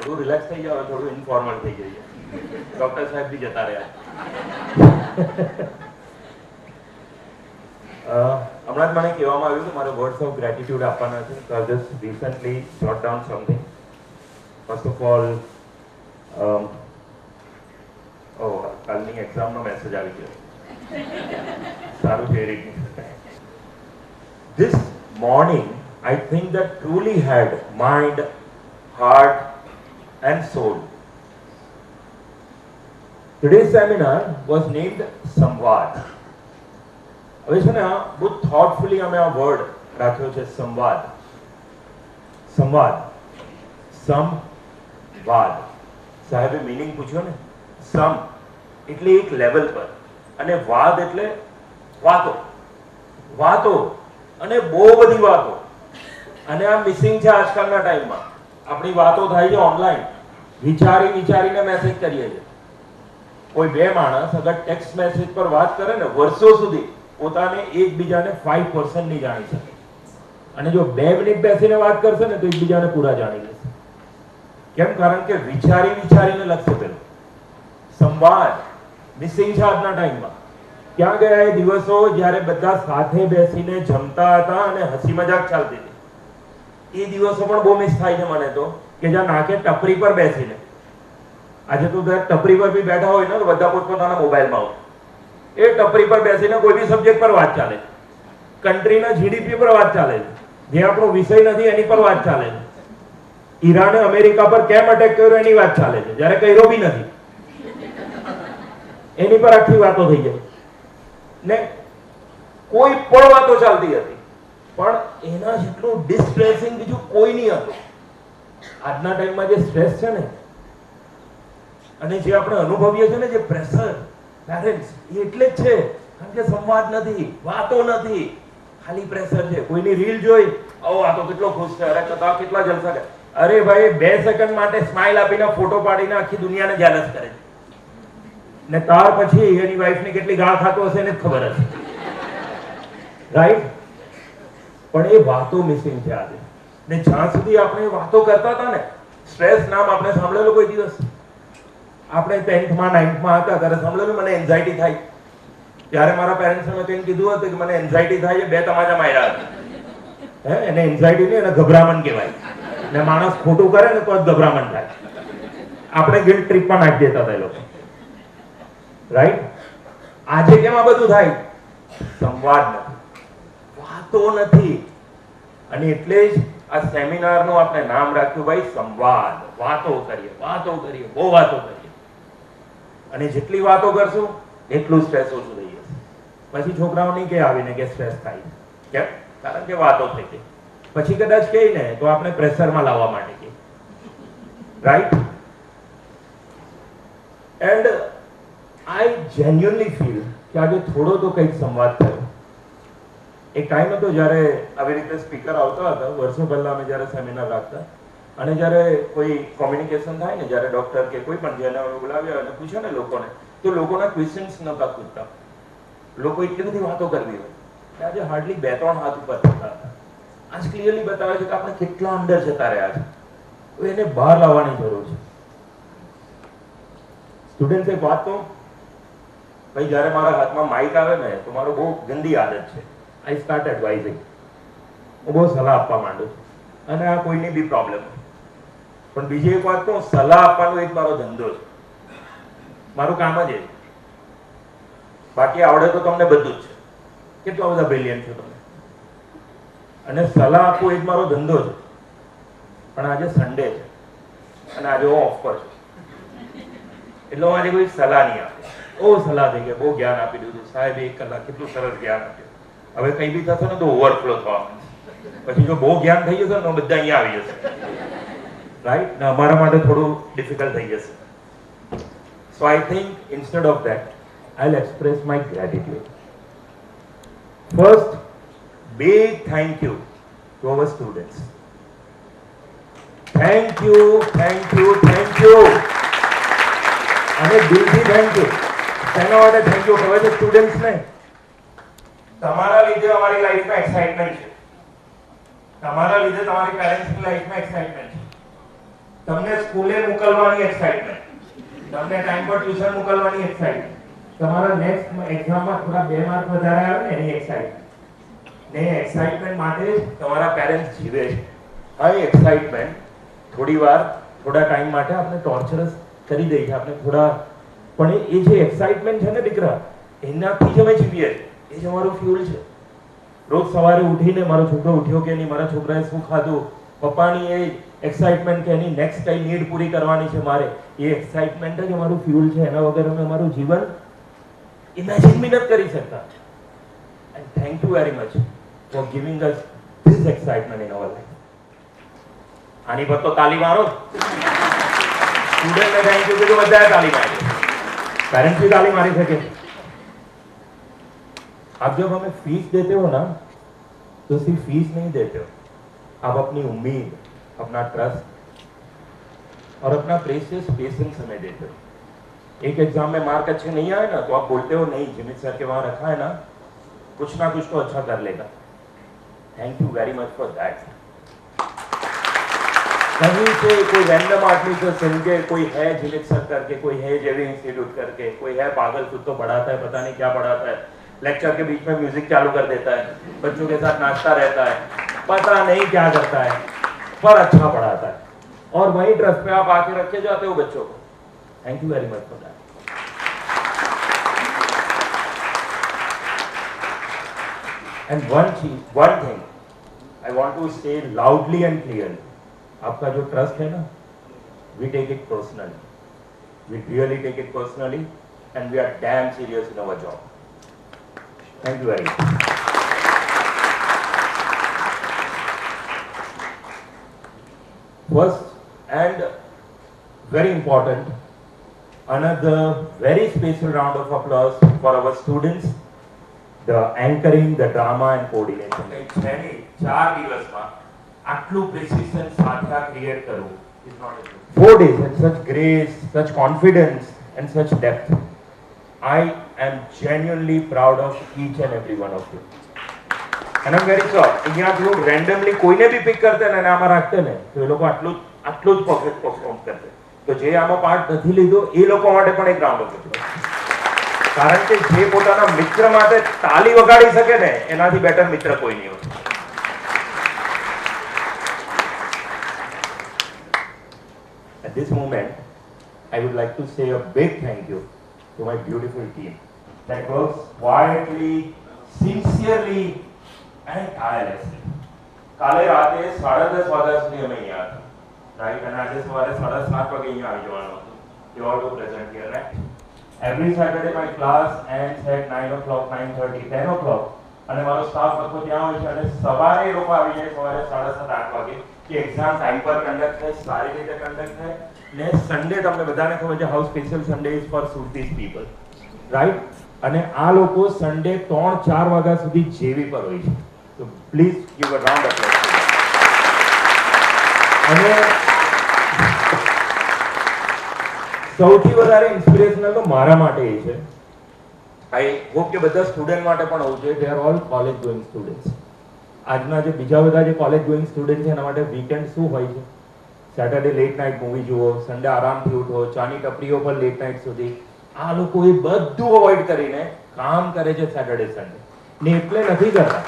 થોડું રિલેક્સ થઈ જાવ, થોડું ઇન્ફોર્મલ થઈ જઈએ. ડોક્ટર સાહેબ બી જતા રહ્યા. હમણાં જ મને કહેવામાં આવ્યું કે મારે વર્ડ્સ ઓફ ગ્રેટિટ્યુડ આપવાના છે. તો I just recently જોટ down something. First of all, કાલની એક્ઝામનો મેસેજ આવી ગયો. સારું છે reading. This morning, I think that truly had mind, heart, and soul. Today's seminar was named Samvad. હવે છે ને આ બહુ થોટફુલી અમે આ વર્ડ રાખ્યો છે, સંવાદ. સંવાદ, સંવાદ. સાહેબે મીનિંગ પૂછ્યો ને. સમ એટલે એક લેવલ પર, અને વાદ એટલે વાતો. વાતો અને બહુ બધી વાતો. અને આ મિસિંગ છે આજકાલના ટાઈમમાં. આપણી વાતો થાય છે ઓનલાઈન, વિચારીને મેસેજ કરીએ છીએ. કોઈ બે માણસ અગર ટેક્સ્ટ મેસેજ પર વાત કરે ને, વર્ષો સુધી પોતાને એકબીજાને 5% નહીં જાણી શકે. અને જો 2 મિનિટ બેસીને વાત કરશે ને તો એકબીજાને પૂરા જાણી લેશે. કેમ? કારણ કે વિચારીને લખશે. પેલું સંવાદ મિસિંગ છે આજના ટાઈમમાં. ક્યાં ગયા એ દિવસો જ્યારે બધા સાથે બેસીને જમતા હતા અને હસી મજાક ચાલતી હતી? એ દિવસો પણ બહુ મિસ થાય છે મને તો, કે જ્યાં નાકે ટપરી પર બેસીને. આજે તો ટપરી પર બી બેઠા હોય ને તો બધા પોતપોતાના મોબાઈલમાં હોય. એ ટપરી પર બેસીને કોઈ બી સબ્જેક્ટ પર વાત ચાલે છે. કન્ટ્રીના જીડીપી પર વાત ચાલે છે. જે આપણો વિષય નથી એની પર વાત ચાલે છે. ઈરાને અમેરિકા પર કેમ અટેક કર્યો એની વાત ચાલે છે, જ્યારે કર્યો બી નથી. એની પર આખી વાતો થઈ જાય ને. કોઈ પણ વાતો ચાલતી હતી, પણ એના જેટલું ડિસ્ટ્રેસિંગ બીજું કોઈ નહીં હતું. આજના ટાઈમમાં જે સ્ટ્રેસ છે ને, અને જે આપણે અનુભવીએ છીએ ને, જે પ્રેશર પેરેન્ટ્સ, એટલે જ છે. કારણ કે સંવાદ નથી, વાતો નથી, ખાલી પ્રેશર છે. કોઈની રીલ જોઈ, આ તો કેટલો ખુશ છે, અરે કથા કેટલા જલસા કરે. અરે ભાઈ, 2 સેકન્ડ માટે સ્માઈલ આપીને ફોટો પાડીને આખી દુનિયાને જેલસ કરે છે. ને ત્યાર પછી એની વાઈફને કેટલી ગાળ ખાતો હશે એને જ ખબર હશે. રાઈટ? પણ એ વાતો મિસિંગ છે આજે. ને જ્યાં સુધી આપણે વાતો કરતા હતા ને, સ્ટ્રેસ નામ આપણે સાંભળેલું કોઈ દિવસ? આપણે 10th માં 9th માં હતા ત્યારે સાંભળેલું મને એન્ઝાયટી થાય. ત્યારે મારા પેરેન્ટ્સે મેં કંઈક કીધું હતું કે મને એન્ઝાયટી થાય છે, 2 તમાચા માર્યા હતા. એને એન્ઝાયટી નહીં, એને ગભરામણ કહેવાય. ને માણસ ખોટું કરે ને તો જ ગભરામણ થાય. આપણે ગિલ્ટ ટ્રીપમાં નાખી દેતા હતા એ લોકો. રાઈટ? આજે કેમ આ બધું થાય? સંવાદ નથી, વાતો નથી. અને એટલે જ આ સેમિનારનું આપણે નામ રાખ્યું ભાઈ સંવાદ. વાતો કરીએ, બહુ વાતો કરીએ. અને જેટલી વાતો કરશું એટલું સ્ટ્રેસ ઓછું થઈ જશે. પછી છોકરાઓ નહીં કે આવીને કે સ્ટ્રેસ થાય. કેમ? કારણ કે વાતો થઈ ગઈ. પછી કદાચ કહે ને તો આપણે પ્રેશરમાં લાવવા માટે કહીએ. Right? And I genuinely feel કે આજે થોડો તો કંઈક સંવાદ થયો. એક ટાઈમ હતો જ્યારે આવી રીતે સ્પીકર આવતા હતા, વર્ષો પહેલા અમે જ્યારે સેમિનાર રાખતા, અને જ્યારે કોઈ કોમ્યુનિકેશન થાય ને, જ્યારે ડોક્ટર કે કોઈ પણ જેને બોલાવ્યા અને પૂછે ને લોકોને, તો લોકોના ક્વેશ્ચન્સ નહોતા પૂછતા. લોકો એટલી બધી વાતો કરવી હોય કે આજે હાર્ડલી 2-3 હાથ ઉપર થતા હતા. આજ ક્લિયરલી બતાવે છે કે આપણે કેટલા અંદર જતા રહ્યા છે. તો એને બહાર લાવવાની જરૂર છે. સ્ટુડન્ટ એક વાત તો ભાઈ, જ્યારે મારા હાથમાં માઇક આવે ને તો મારો બહુ ગંદી આદત છે. આઈ સ્ટાર્ટ એડવાઇઝિંગ. હું બહુ સલાહ આપવા માંડું છું, અને આ કોઈની બી પ્રોબ્લેમ. પણ બીજી એક વાત તો, સલાહ આપવાનો એક મારો ધંધો છે, મારું કામ જ એ. બાકી આવડે તો તમને બધું જ છે. કેટલા બધા બ્રિલિયન્ટ છો તમે. અને સલાહ આપવો એક મારો ધંધો છે. પણ આજે સન્ડે છે અને આજે હું ઓફ પર છું, એટલે હું આજે કોઈ સલાહ નહીં આપે. બહુ સલાહ થઈ ગઈ, બહુ જ્ઞાન આપી દીધું સાહેબ. 1 કલાક કેટલું સરસ જ્ઞાન આપ્યું. હવે કઈ બી થશે ને તો ઓવરફ્લો થવા. પછી જો બહુ જ્ઞાન થઈ જશે ને તો બધા અહીંયા આવી જશે. રાઈટ? ને અમારા માટે થોડું ડિફિકલ્ટ થઈ જશે. So I think instead of that I'll express my gratitude. First, big thank you to our students. Thank you. અને દિલથી થેન્ક યુ. તેના માટે થેન્ક યુ કહેવાય છે સ્ટુડન્ટ્સ ને. તમારા લીધે અમારી લાઈફમાં એક્સાઇટમેન્ટ છે. તમારા લીધે તમારી પેરેન્ટ્સની લાઈફમાં એક્સાઇટમેન્ટ છે. તમને સ્કૂલે મોકલવાની એક્સાઇટમેન્ટ, તમને ટાઈમ પર ટ્યુશન મોકલવાની એક્સાઇટમેન્ટ, તમારા નેક્સ્ટ એક્ઝામમાં થોડા 2 માર્ક વધારે આવે ને એની એક્સાઇટમેન્ટ. ને એક્સાઇટમેન્ટ માટે જ તમારા પેરેન્ટ્સ જીવે છે. આ એક્સાઇટમેન્ટ થોડી વાર થોડા ટાઈમ માટે આપણે ટોર્ચરસ કરી દઈએ છીએ આપણે થોડા, પણ એ જે એક્સાઇટમેન્ટ છે ને દીકરા, એનાથી જ અમે જીવીએ છીએ. એ જ અમારું ફ્યુલ છે. રોજ સવારે ઉઠીને મારો છોકરો ઉઠ્યો કે નહીં, મારા છોકરાએ શું ખાધું, પપ્પાની એ એક્સાઇટમેન્ટ કે એની નેક્સ્ટ કઈ નીડ પૂરી કરવાની છે મારે, એ એક્સાઇટમેન્ટ જ અમારું ફ્યુલ છે. એના વગર અમે અમારું જીવન ઇમેજિન બી નથી કરી શકતા. And thank you very much for giving us this excitement in our life. આની પર તો તાલી મારો. સ્ટુડન્ટને થેન્ક યુ કીધું, બધાએ તાલી મારી, पेरेंट्स भी ताली मारी सके. आप जब हमें फीस देते हो ना, तो सिर्फ फीस नहीं देते हो, आप अपनी उम्मीद, अपना ट्रस्ट और अपना प्रेशियस पेशेंस हमें देते हो. एक एग्जाम में मार्क अच्छे नहीं आए ना, तो आप बोलते हो नहीं, जिमित सर के वहां रखा है ना, कुछ ना कुछ तो अच्छा कर लेगा. Thank you very much for that. कहीं से कोई रैंडम आदमी को सुन के, कोई है जिमित सर करके, कोई है जेवी इंस्टीट्यूट करके, कोई है पागल खुद तो पढ़ाता है, पता नहीं क्या पढ़ाता है, लेक्चर के बीच में म्यूजिक चालू कर देता है, बच्चों के साथ नाचता रहता है, पता नहीं क्या करता है, पर अच्छा पढ़ाता है. और वही ट्रस्ट पे आप आके रखे जाते हो बच्चों को. Thank you very much for that. And one thing I want to say loudly and clearly, आपका जो ट्रस्ट है ना, we take it personally, we really take it personally, and we are damn serious in our job. Thank you very much. First and very important, another very special round of applause for our students. The anchoring, the drama and coordination. છે ને 4 દિવસમાં આટલું પ્રેસિઝન સાથે create કરવું is not easy. 4 days and such grace, such confidence and such depth. I am genuinely proud of each and every one of you. And I'm very sure અહીંયા જો randomly કોઈને બી pick કરતે ને આમાં રાખતે ને, તો એ લોકો આટલું જ પરફેક્ટ પરફોર્મ કરતે. તો જે આમાં પાર્ટ નથી લીધો એ લોકો માટે પણ એક રાઉન્ડ ઓફ એપ્લોઝ. કારણ કે જે પોતાના મિત્ર માટે તાલી વગાડી શકે ને, એનાથી બેટર મિત્ર કોઈ નહીં હોય. At this moment, I would like to say a big thank you to my beautiful team that works quietly, sincerely and tirelessly. કાલે રાતે 10:30 વાગ્યા સુધી અમે અહીંયા હતા, રાઈટ, અને આજે સવારે 7:30 વાગે અહીંયા આવી જવાનું હતું. You all to present here, right? Every Saturday my class ends at 9 o'clock, 9:30, 10 o'clock. અને મારો સ્ટાફ આખો ત્યાં હોય છે અને સવારે એ લોકો આવી જાય સવારે 7:30, 8 વાગે કે એક્ઝામ ટાઈમ પર કન્ડક્ટ થાય, સારી રીતે કન્ડક્ટ થાય. ને સન્ડે તમને બધાને ખબર છે how special Sunday is for Suratis people, right. અને આ લોકો સન્ડે 3-4 વાગ્યા સુધી જેવી પર હોય છે. તો please give a round of applause. અને સૌથી વધારે ઇન્સ્પિરેશનલ તો મારા માટે એ છે, આઈ હોપ કે બધા સ્ટુડન્ટ માટે પણ હોવું જોઈએ. They are all college going students. આજના જે બીજા બધા જે કોલેજ ગોઈંગ સ્ટુડન્ટ છે એના માટે વીકેન્ડ શું હોય છે? સેટરડે લેટ નાઇટ મૂવી જુઓ, સન્ડે આરામથી ઉઠો, ચાની ટપરીઓ પર લેટ નાઇટ સુધી. આ લોકો એ બધું અવોઇડ કરીને કામ કરે છે સેટરડે સન્ડે. ને એટલે નથી કરતા,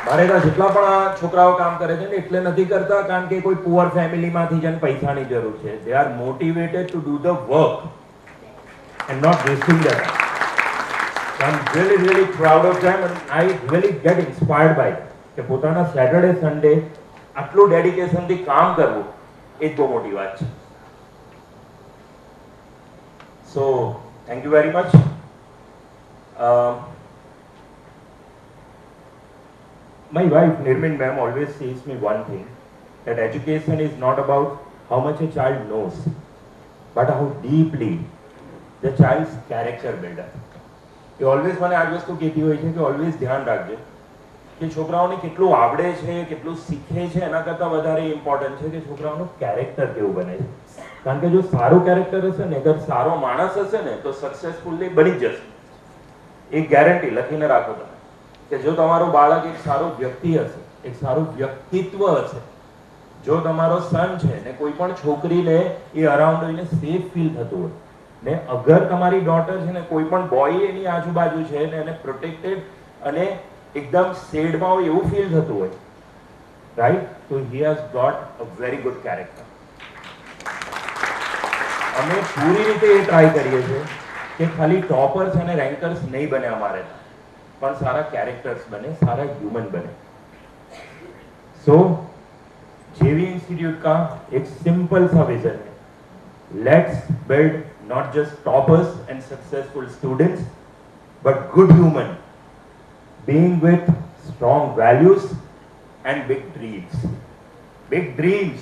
મારે ત્યાં જેટલા પણ આ છોકરાઓ કામ કરે છે ને એટલે નથી કરતા કારણ કે કોઈ પુઅર ફેમિલીમાંથી જ પૈસાની જરૂર છે. They are motivated to do the work and not wasting their time. I'm really proud of them and I really get inspired by them. કે પોતાના સેટરડે સન્ડે આટલું ડેડિકેશનથી કામ કરવું એ જ બહુ મોટી વાત છે. So thank you very much. My wife Nirmin ma'am always says me one thing, that education is not about how much a child knows, but how deeply the child's character build up. A always મને આ વસ્તુ કહેતી હોય છે કે always ધ્યાન રાખજો કે છોકરાઓને કેટલું આવડે છે, કેટલું શીખે છે, એના કરતાં વધારે ઇમ્પોર્ટન્ટ છે કે છોકરાઓનું કેરેક્ટર કેવું બને છે. કારણ કે જો સારું કેરેક્ટર હશે ને, અગર સારો માણસ હશે ને, તો સક્સેસફુલી બની જ જશે. એ ગેરંટી લખીને રાખો તમે કે જો તમારું બાળક એક સારો વ્યક્તિ હશે, એક સારું વ્યક્તિત્વ હશે, જો તમારો સન છે ને કોઈ પણ છોકરીને એ અરાઉન્ડ હોઈને સેફ ફીલ થતું હોય ને અગર તમારી ડોટર છે ને કોઈ પણ બોય એની આજુબાજુ છે ને એને પ્રોટેક્ટેડ અને એકદમ સેડમાં હોય એવું ફીલ થતું હોય, રાઈટ, તો he has got a very good character. અમે પૂરી રીતે એ ટ્રાય કરીએ છીએ કે ખાલી ટોપર્સ અને રેન્કર્સ નહીં બને અમારે, પણ સારા કેરેક્ટર્સ બને, સારા હ્યુમન બને. સો जेवी इंस्टीट्यूट का एक सिंपल सा विजन है, let's build not just toppers and successful students but good human being with strong values and big dreams. Big dreams,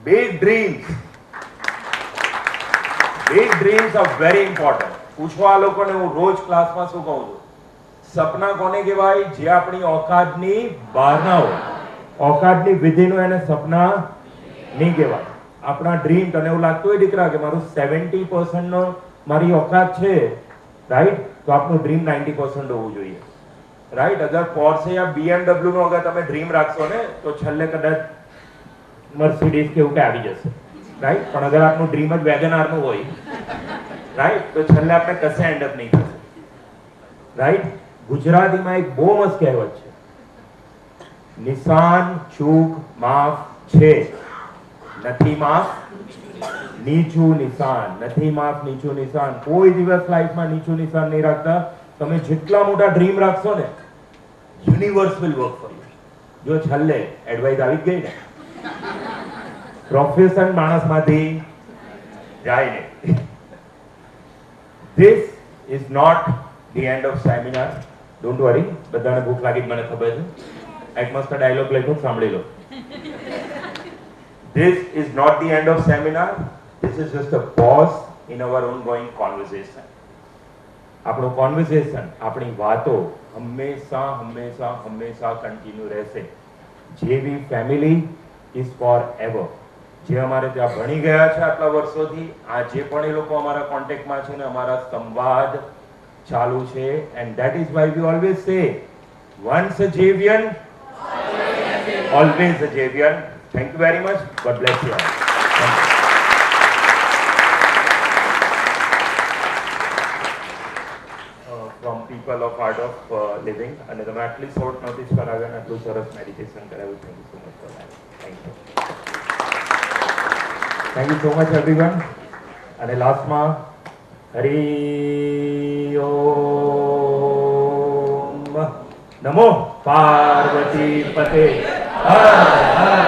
big dreams, big dreams are very important. पूछवा लोकोने હું રોજ ક્લાસમાં શું કહું છું, સપના કોને કહેવાય? જે આપણી ઓકાતની બહારના હોય, ઓકાતની વિધિનો એને સપના નહીં કહેવાય. આપણા ડ્રીમ, તને એવું લાગતું હોય દીકરા કે મારું 70% નો મારી ઓકાત છે, રાઈટ, તો આપણું ડ્રીમ 90% હોવું જોઈએ, રાઈટ. અગર પોર્શે યા BMW નો અગર તમે ડ્રીમ રાખશો ને તો છેલ્લે કદાચ મર્સિડીઝ કે એવું કે આવી જશે, રાઈટ. પણ અગર આપનું ડ્રીમ જ વેગનઆર નું હોય, રાઈટ, તો છેલ્લે આપણે કશે એન્ડ અપ નહીં થશે, રાઈટ. ગુજરાતીમાં એક બહુ મસ્ત કહેવત છે, નિશાન ચૂક માફ છે, નથી માફ નીચું નિશાન. નથી માફ નીચું નિશાન. કોઈ દિવસ લાઈફમાં નીચું નિશાન નહીં રાખતા. તમે જેટલા મોટા ડ્રીમ રાખશો ને, universe will work for you. જો છેલ્લે એડવાઇસ આવી ગઈ ને, પ્રોફેશન માણસમાંથી જાય ને. This is not the end of seminar. Don't worry. બધાને ભૂખ લાગી મને ખબર છે. એક મસ્ત ડાયલોગ લખ્યો, સાંભળી લો. This is not the end of seminar. This is just a pause in our ongoing conversation. આપણું કોન્વર્સેશન, આપણી વાતો હંમેશા હંમેશા હંમેશા કન્ટિન્યુ રહેશે. જેવી ફેમિલી ઇઝ ફોર એવર. જે અમારે ત્યાં ભણી ગયા છે આટલા વર્ષોથી, આજે પણ એ લોકો અમારા કોન્ટેક્ટમાં છે ને અમારા સંવાદ ચાલુ છે. And that is why we always say, once a Xaverian always a Javier. Thank you very much. God bless you all. From people of Art of Living, and તમે આટલી શોર્ટ નોટિસ કરાવ્યા અને આટલું સરસ મેડિટેશન કરાવ્યું. Thank you so much for that. Thank you. Thank you so much everyone. અને લાસ્ટમાં હરિ ઓમ નમો પાર્વતી પતે. હર હર